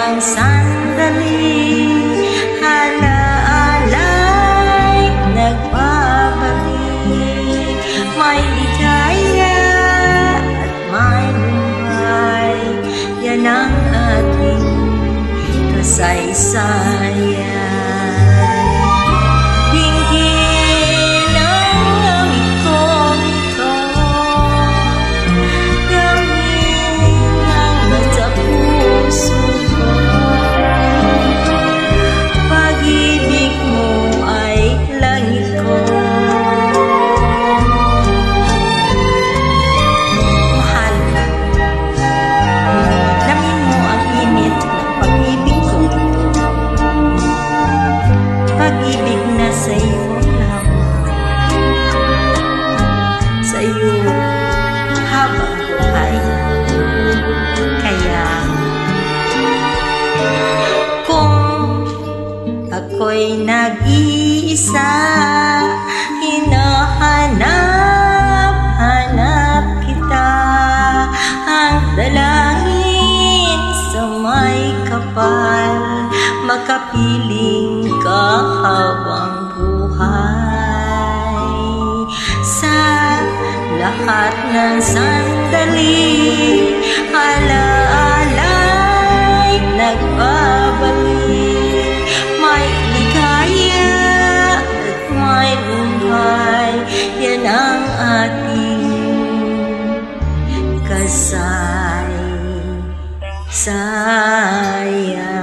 ng sandali, alaala'y nagbabalik. May ligaya at may lumbay, yan ang ating kasaysayan. Habang buhay. Kaya kung ako'y nag-iisa, hinahanap-hanap kita, ang dalangin sa may kapal, makapiling ka habang buhay. Sa lahat ng sandali, alaala'y nagbabalik. May ligaya at may lumbay, yan ang ating kasaysayan.